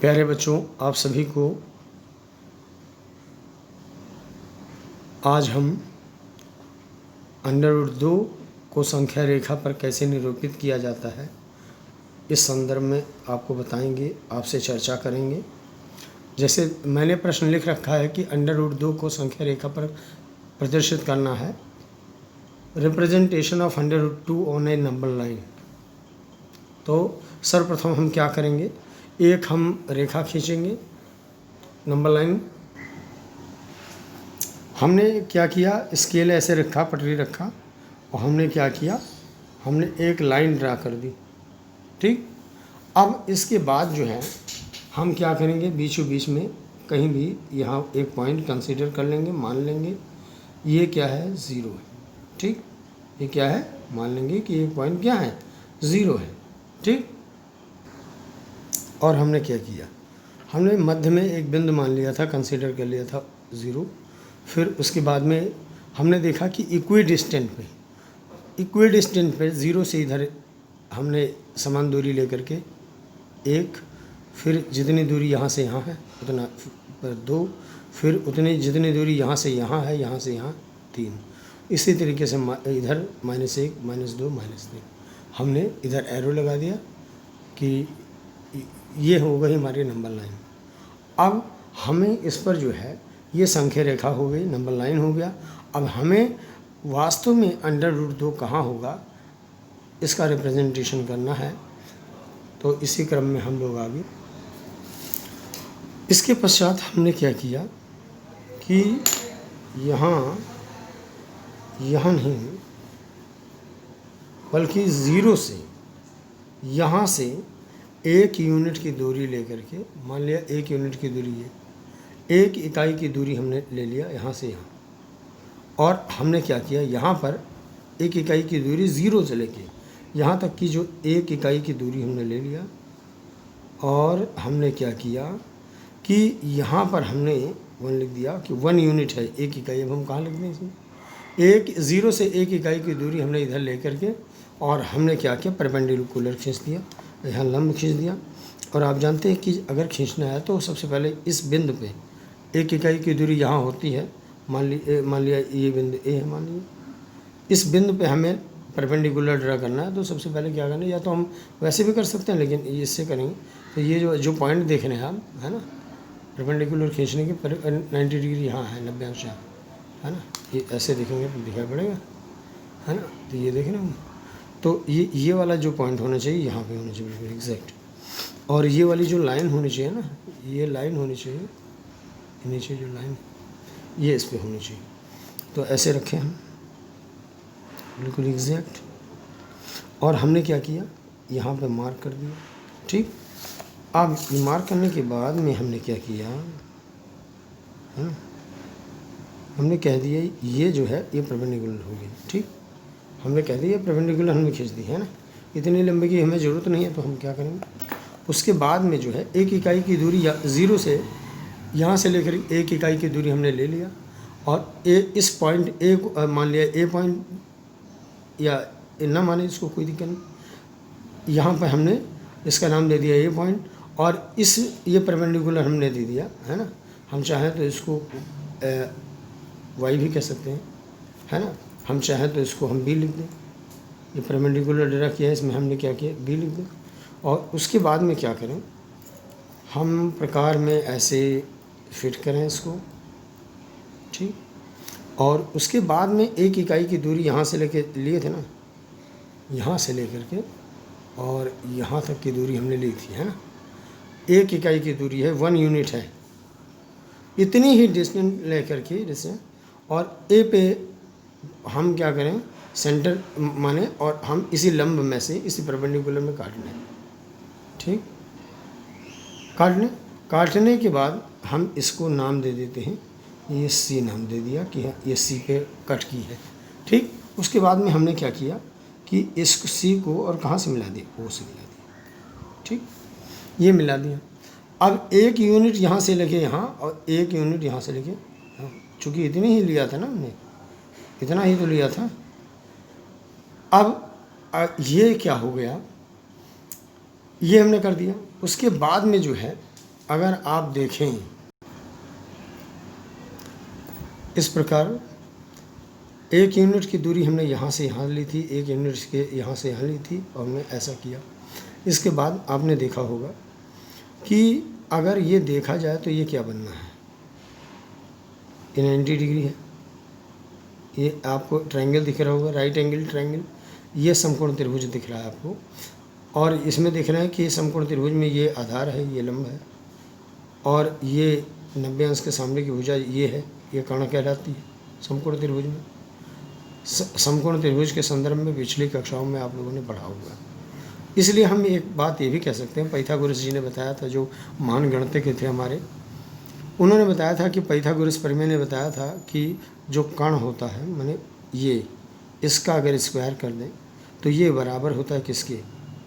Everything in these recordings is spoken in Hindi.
प्यारे बच्चों, आप सभी को आज हम √2 को संख्या रेखा पर कैसे निरूपित किया जाता है इस संदर्भ में आपको बताएंगे, आपसे चर्चा करेंगे। जैसे मैंने प्रश्न लिख रखा है कि √2 को संख्या रेखा पर प्रदर्शित करना है, representation of √2 on A number line. तो सर्वप्रथम हम क्या करेंगे, एक हम रेखा खींचेंगे नंबर लाइन। हमने क्या किया, स्केल ऐसे रखा, पटरी रखा, और हमने क्या किया, हमने एक लाइन ड्रा कर दी। ठीक, अब इसके बाद जो है हम क्या करेंगे, बीचों बीच में कहीं भी यहाँ एक पॉइंट कंसीडर कर लेंगे, मान लेंगे ये क्या है, 0 है। ठीक, ये क्या है, मान लेंगे कि एक पॉइंट क्या है, 0 है। ठीक, और हमने क्या किया, हमने मध्य में एक बिंदु मान लिया था, कंसीडर कर लिया था 0। फिर उसके बाद में हमने देखा कि इक्वी डिस्टेंट पे 0 से इधर हमने समान दूरी लेकर के 1, फिर जितनी दूरी यहाँ से यहाँ है उतना पर 2, फिर उतनी जितनी दूरी यहाँ से यहाँ है, यहाँ से यहाँ 3। इसी तरीके से इधर -1, -2, -3 हमने इधर एरो लगा दिया कि ये हो गई हमारी नंबर लाइन। अब हमें इस पर जो है ये संख्या रेखा हो गई, नंबर लाइन हो गया। अब हमें वास्तव में √2 कहाँ होगा इसका रिप्रेजेंटेशन करना है। तो इसी क्रम में हम लोग आगे, इसके पश्चात हमने क्या किया कि यहाँ नहीं बल्कि 0 से यहाँ से 1 यूनिट की दूरी लेकर के, मान लिया 1 यूनिट की दूरी है, 1 इकाई की दूरी हमने ले लिया यहाँ से यहाँ, और हमने क्या किया, यहाँ पर 1 इकाई की दूरी 0 से लेके यहाँ तक की जो 1 इकाई की दूरी हमने ले लिया। और हमने क्या किया कि यहाँ पर हमने 1 लिख दिया कि 1 यूनिट है 1 इकाई। अब हम कहाँ लिख दें इसमें, 0 से 1 इकाई की दूरी हमने इधर ले करके, और हमने क्या किया, परपेंडिकुलर खींच दिया, यहाँ लंब खींच दिया। और आप जानते हैं कि अगर खींचना है तो सबसे पहले इस बिंदु पे 1 इकाई की दूरी यहाँ होती है, मान लिया ये बिंदु ए है, मान लिया इस बिंदु पे हमें परपेंडिकुलर ड्रा करना है। तो सबसे पहले क्या करना है, या तो हम वैसे भी कर सकते हैं, लेकिन इससे करेंगे तो ये जो पॉइंट देख रहे हैं आप, है ना, परपेंडिकुलर खींचने के 90 डिग्री यहाँ है, 90 अंश है ना, ये ऐसे देखेंगे तो दिखाई पड़ेगा, है ना। तो ये देख रहे हैं, तो ये वाला जो पॉइंट होना चाहिए यहाँ पे होना चाहिए बिल्कुल एग्जैक्ट। और ये वाली जो लाइन होनी चाहिए ना, ये लाइन होनी चाहिए, नीचे जो लाइन ये इस पे होनी चाहिए। तो ऐसे रखें हम बिल्कुल एग्जैक्ट। और हमने क्या किया, यहाँ पे मार्क कर दिया। ठीक, अब मार्क करने के बाद में हमने क्या किया, है ना, हमने कह दिया ये जो है ये परपेंडिकुलर हो गया। ठीक, हमने कह दिया परपेंडिकुलर हमने खींच दी, है ना। इतनी लंबे की हमें ज़रूरत नहीं है, तो हम क्या करेंगे, उसके बाद में जो है 1 इकाई की दूरी 0 से यहाँ से लेकर 1 इकाई की दूरी हमने ले लिया, और इस पॉइंट ए को मान लिया ए पॉइंट, या ना माने इसको कोई दिक्कत नहीं, यहाँ पर हमने इसका नाम दे दिया ए पॉइंट, और ये परपेंडिकुलर हमने दे दिया, है ना। हम चाहें तो इसको वाई भी कह सकते हैं, है ना। हम चाहें तो इसको हम बी लिख दें, ये परपेंडिकुलर ड्रा किया है, इसमें हमने क्या किया, बी लिख दें। और उसके बाद में क्या करें, हम प्रकार में ऐसे फिट करें इसको। ठीक, और उसके बाद में 1 इकाई की दूरी यहाँ से लेके लिए थे ना, यहाँ से लेकर के और यहाँ तक की दूरी हमने ली थी, है ना। 1 इकाई की दूरी है, 1 यूनिट है, इतनी ही डिस्टेंस लेकर के डिस्टेंस, और ए पे हम क्या करें, सेंटर माने, और हम इसी लंब में से इसी परपेंडिकुलर में काट लें। ठीक, काटने के बाद हम इसको नाम दे देते हैं, ये सी नाम दे दिया कि ये सी पे कट की है। ठीक, उसके बाद में हमने क्या किया कि इस सी को और कहाँ से मिला दिया, ओ से मिला दिया। ठीक, ये मिला दिया। अब 1 यूनिट यहाँ से लेके यहाँ, और 1 यूनिट यहाँ से लेके यहाँ, चूँकि इतनी ही लिया था ना हमने, इतना ही तो लिया था। अब ये क्या हो गया, ये हमने कर दिया। उसके बाद में जो है अगर आप देखें इस प्रकार, एक यूनिट की दूरी हमने यहाँ से यहाँ ली थी, एक यूनिट के यहाँ से यहाँ ली थी और हमने ऐसा किया। इसके बाद आपने देखा होगा कि अगर ये देखा जाए तो ये क्या बनना है, ये 90 डिग्री है। ये आपको ट्रायंगल दिख रहा होगा, राइट एंगल ट्रायंगल, ये समकोण त्रिभुज दिख रहा है आपको। और इसमें दिख रहा है कि समकोण त्रिभुज में ये आधार है, ये लंब है, और ये 90 अंश के सामने की भुजा ये है, ये कर्ण कहलाती है समकोण त्रिभुज में। समकोण त्रिभुज के संदर्भ में पिछली कक्षाओं में आप लोगों ने पढ़ा होगा। इसलिए हम एक बात ये भी कह सकते हैं, पाइथागोरस जी ने बताया था, जो महान गणितज्ञ थे हमारे, उन्होंने बताया था कि पाइथागोरस प्रमेय ने बताया था कि जो कर्ण होता है, माने ये, इसका अगर स्क्वायर कर दें तो ये बराबर होता है किसके,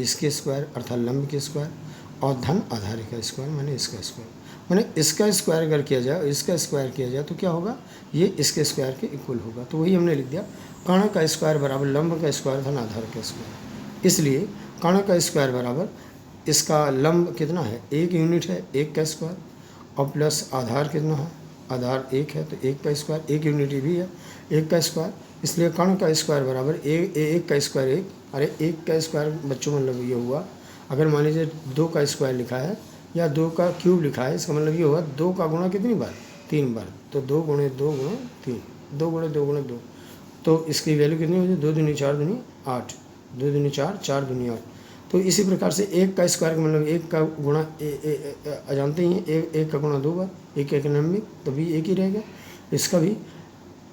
इसके स्क्वायर अर्थात लंब के स्क्वायर, और धन आधार का स्क्वायर माने इसका स्क्वायर। माने इसका स्क्वायर अगर किया जाए, इसका स्क्वायर किया जाए तो क्या होगा, ये इसके स्क्वायर के इक्वल होगा। तो वही हमने लिख दिया, कर्ण का स्क्वायर बराबर लंब का स्क्वायर धन आधार का स्क्वायर। इसलिए कर्ण का स्क्वायर बराबर इसका लंब कितना है, 1 यूनिट है, 1 का स्क्वायर, और प्लस आधार कितना है, आधार 1 है तो 1 का स्क्वायर, 1 यूनिट भी है, 1 का स्क्वायर। इसलिए कर्ण का स्क्वायर बराबर 1 का स्क्वायर 1, अरे 1 का स्क्वायर बच्चों मतलब ये हुआ, अगर मान लीजिए 2 का स्क्वायर लिखा है या 2 का क्यूब लिखा है, इसका मतलब ये हुआ 2 का गुणा कितनी बार, 3 बार, तो 2 गुणे 2 गुणे 3, 2 गुणे 2 गुणे 2, तो इसकी वैल्यू कितनी हो जाए, 2 दूनी 4 दूनी 8, 2 दूनी 4, 4 दूनी 8। तो इसी प्रकार से 1 का स्क्वायर का मतलब 1 का गुणा जानते ही हैं, 1 का गुणा 2 बार, 1 1 90, तो भी 1 ही रहेगा। इसका भी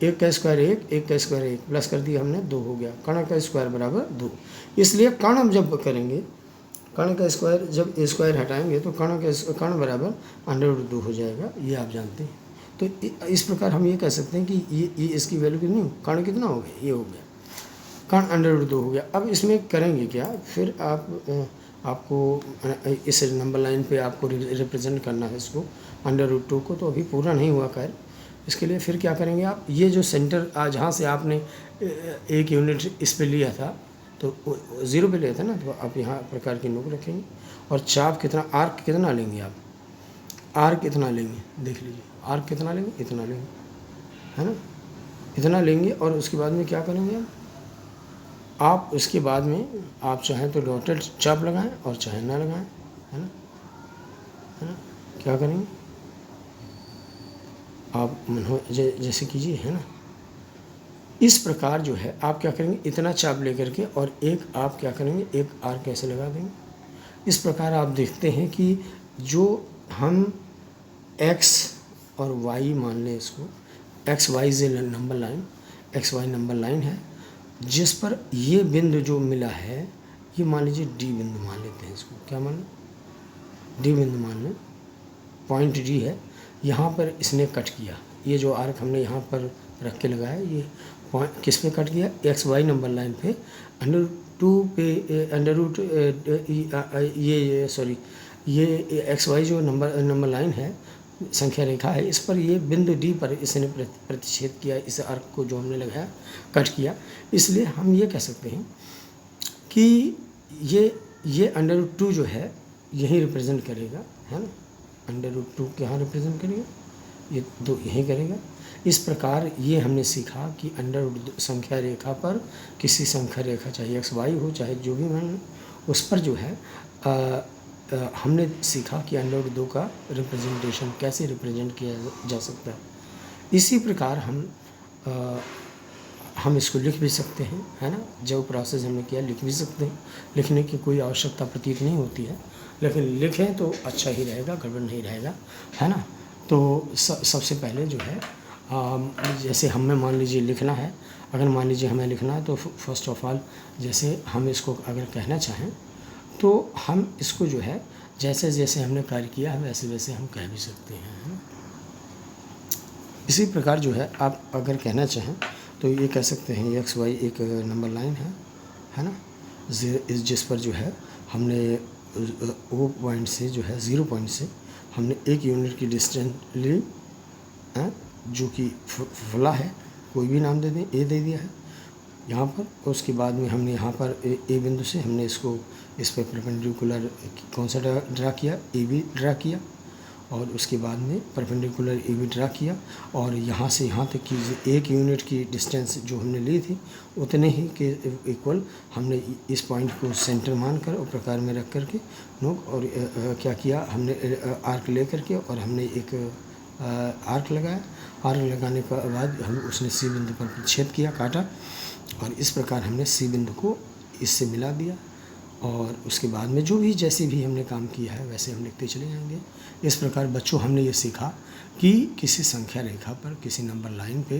1 का स्क्वायर 1, 1 का स्क्वायर 1, प्लस कर दिया हमने 2 हो गया, कर्ण का स्क्वायर बराबर 2। इसलिए कर्ण हम जब करेंगे, कर्ण का स्क्वायर जब स्क्वायर हटाएंगे तो कर्ण बराबर √2 हो जाएगा, ये आप जानते हैं। तो इस प्रकार हम ये कह सकते हैं कि ये इसकी वैल्यू कितनी हो, कर्ण कितना हो गया, ये हो गया, कर्ण √2 हो गया। अब इसमें करेंगे क्या, फिर आपको इस नंबर लाइन पे आपको रिप्रेजेंट करना है इसको √2 को, तो अभी पूरा नहीं हुआ खैर। इसके लिए फिर क्या करेंगे आप, ये जो सेंटर जहाँ से आपने 1 यूनिट इस पे लिया था तो 0 पे लिया था ना, तो आप यहाँ प्रकार की नोक रखेंगे, और चाप कितना, आर्क कितना लेंगे आप, आर्क कितना लेंगे देख लीजिए, आर्क कितना लेंगे, इतना लेंगे, है ना, इतना लेंगे। और उसके बाद में क्या करेंगे आप उसके बाद में आप चाहें तो डॉटेड चाप लगाएं और चाहे ना लगाएं, है ना, है ना, क्या करेंगे आप जैसे कीजिए, है ना। इस प्रकार जो है आप क्या करेंगे, इतना चाप लेकर के और एक आप क्या करेंगे, एक आर्क कैसे लगा देंगे। इस प्रकार आप देखते हैं कि जो हम x और y मान लें, इसको एक्स वाई जे number line, x y number line है, जिस पर ये बिंदु जो मिला है, ये मान लीजिए डी बिंदु मान लेते हैं, इसको क्या मान लें, डी बिंदु मान लें, पॉइंट डी है, यहाँ पर इसने कट किया, ये जो आर्क हमने यहाँ पर रख के लगाया, ये पॉइंट किस पे कट किया, एक्स वाई नंबर लाइन पे, √2 पे √ ये एक्स वाई जो नंबर लाइन है, संख्या रेखा है, इस पर ये बिंदु डी पर इसने प्रतिच्छेद किया, इस आर्क को जो हमने लगाया कट किया। इसलिए हम ये कह सकते हैं कि ये √2 जो है यही रिप्रेजेंट करेगा, है ना, √2 यहाँ रिप्रेजेंट करेगा, ये 2 यहीं करेगा। इस प्रकार ये हमने सीखा कि √2 संख्या रेखा पर, किसी संख्या रेखा चाहे एक्स वाई हो चाहे जो भी मान, उस पर जो है हमने सीखा कि √2 का रिप्रेजेंटेशन कैसे रिप्रेजेंट किया जा सकता है। इसी प्रकार हम इसको लिख भी सकते हैं, है ना, जो प्रोसेस हमने किया लिख भी सकते हैं, लिखने की कोई आवश्यकता प्रतीत नहीं होती है, लेकिन लिखें तो अच्छा ही रहेगा, गड़बड़ नहीं रहेगा, है ना। तो सबसे पहले जो है जैसे हमें मान लीजिए लिखना है, अगर मान लीजिए हमें लिखना है तो फर्स्ट ऑफ ऑल जैसे हम इसको अगर कहना चाहें तो हम इसको जो है जैसे जैसे हमने कार्य किया है वैसे वैसे हम कह भी सकते हैं, है ना। इसी प्रकार जो है आप अगर कहना चाहें तो ये कह सकते हैं एक्स वाई एक नंबर लाइन है ना, जिस पर जो है हमने ओ पॉइंट से जो है 0 पॉइंट से हमने 1 यूनिट की डिस्टेंस ली, जो कि फुला है, कोई भी नाम दे दें, ए दे दिया है यहाँ पर। उसके बाद में हमने यहाँ पर ए बिंदु से हमने इस पर परपेंडिकुलर कौन सा ड्रा किया, ए बी ड्रा किया, और उसके बाद में परपेंडिकुलर ए बी ड्रा किया और यहाँ से यहाँ तक की 1 यूनिट की डिस्टेंस जो हमने ली थी उतने ही के इक्वल हमने इस पॉइंट को सेंटर मानकर और प्रकार में रख करके नोक और क्या किया हमने आर्क ले करके और हमने एक आर्क लगाया। आर्क लगाने के बाद हम उसने सी बिंदु पर छेद किया, काटा और इस प्रकार हमने सी बिंदु को इससे मिला दिया। और उसके बाद में जो भी जैसे भी हमने काम किया है वैसे हम लिखते चले जाएंगे। इस प्रकार बच्चों हमने ये सीखा कि किसी संख्या रेखा पर किसी नंबर लाइन पे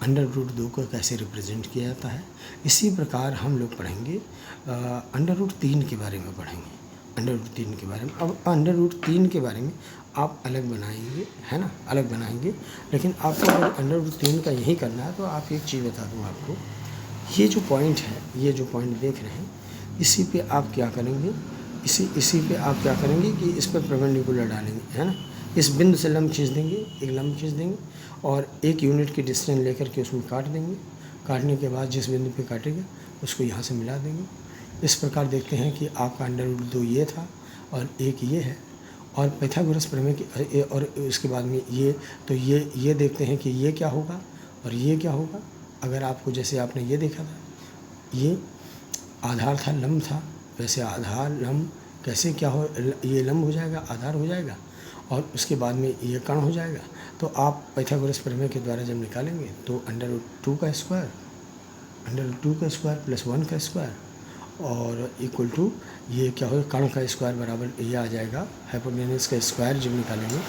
√2 को कैसे रिप्रेजेंट किया जाता है। इसी प्रकार हम लोग पढ़ेंगे √3 के बारे में पढ़ेंगे, √3 के बारे में। अब √3 के बारे में आप अलग बनाएंगे, है ना, अलग बनाएंगे। लेकिन आपको अगर √3 का यही करना है तो आप एक चीज़ बता दूँ आपको, ये जो पॉइंट है, ये जो पॉइंट देख रहे हैं, इसी पे आप क्या करेंगे, इसी पे आप क्या करेंगे कि इस पर परपेंडिकुलर डालेंगे, है ना। इस बिंदु से लंब खींच देंगे, एक लंब खींच देंगे और 1 यूनिट की डिस्टेंस लेकर के उसमें काट देंगे। काटने के बाद जिस बिंदु पे काटेगा उसको यहाँ से मिला देंगे। इस प्रकार देखते हैं कि आपका √2 ये था और एक ये है। और पाइथागोरस प्रमेय की और उसके बाद में ये, तो ये देखते हैं कि ये क्या होगा और ये क्या होगा। अगर आपको जैसे आपने ये देखा था, ये आधार था, लंब था, वैसे आधार लंब कैसे क्या हो, ये लंब हो जाएगा, आधार हो जाएगा और उसके बाद में ये कर्ण हो जाएगा। तो आप पाइथागोरस प्रमेय के द्वारा जब निकालेंगे तो √2 का स्क्वायर प्लस 1 का स्क्वायर और इक्वल टू ये क्या होगा, कर्ण का स्क्वायर बराबर ये आ जाएगा, हाइपोटेन्यूस का स्क्वायर जब निकालेंगे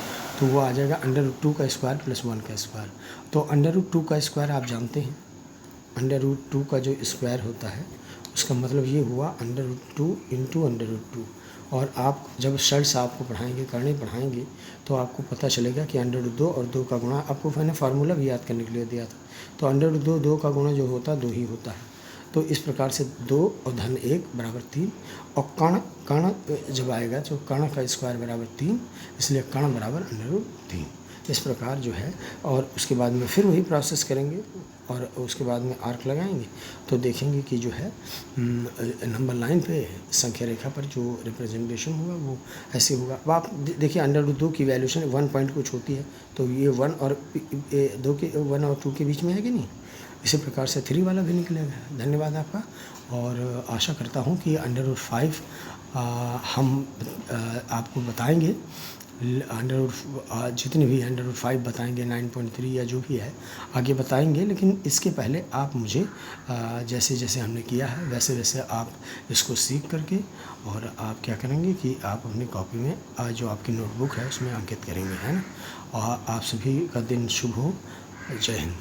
तो वो आ जाएगा √2 का स्क्वायर प्लस 1 का स्क्वायर। तो √2 का स्क्वायर आप जानते हैं, √2 का जो स्क्वायर होता है उसका मतलब ये हुआ √2 इंटू √2। और आप जब शर्ट्स आपको पढ़ाएंगे, करने पढ़ाएंगे तो आपको पता चलेगा कि √2 और 2 का गुणा, आपको मैंने फार्मूला भी याद करने के लिए दिया था। तो √2 2 का गुणा जो होता है 2 ही होता है। तो इस प्रकार से 2 और धन 1 बराबर 3 और कर्ण जब आएगा तो कर्ण का स्क्वायर बराबर 3, इसलिए कर्ण बराबर √3। इस प्रकार जो है, और उसके बाद में फिर वही प्रोसेस करेंगे और उसके बाद में आर्क लगाएंगे तो देखेंगे कि जो है नंबर लाइन पे संख्या रेखा पर जो रिप्रेजेंटेशन होगा वो ऐसे होगा। अब आप देखिए √2 की वैल्यूशन 1 पॉइंट कुछ होती है तो ये 1 और 2 के बीच में है कि नहीं। इसी प्रकार से 3 वाला भी निकलेगा। धन्यवाद आपका, और आशा करता हूँ कि √5 हम आपको बताएंगे, जितने भी √5 बताएंगे, 9.3 या जो भी है आगे बताएंगे। लेकिन इसके पहले आप मुझे जैसे जैसे हमने किया है वैसे वैसे आप इसको सीख करके और आप क्या करेंगे कि आप अपनी कॉपी में जो आपकी नोटबुक है उसमें अंकित करेंगे, है ना। और आप सभी का दिन शुभ हो। जय हिंद।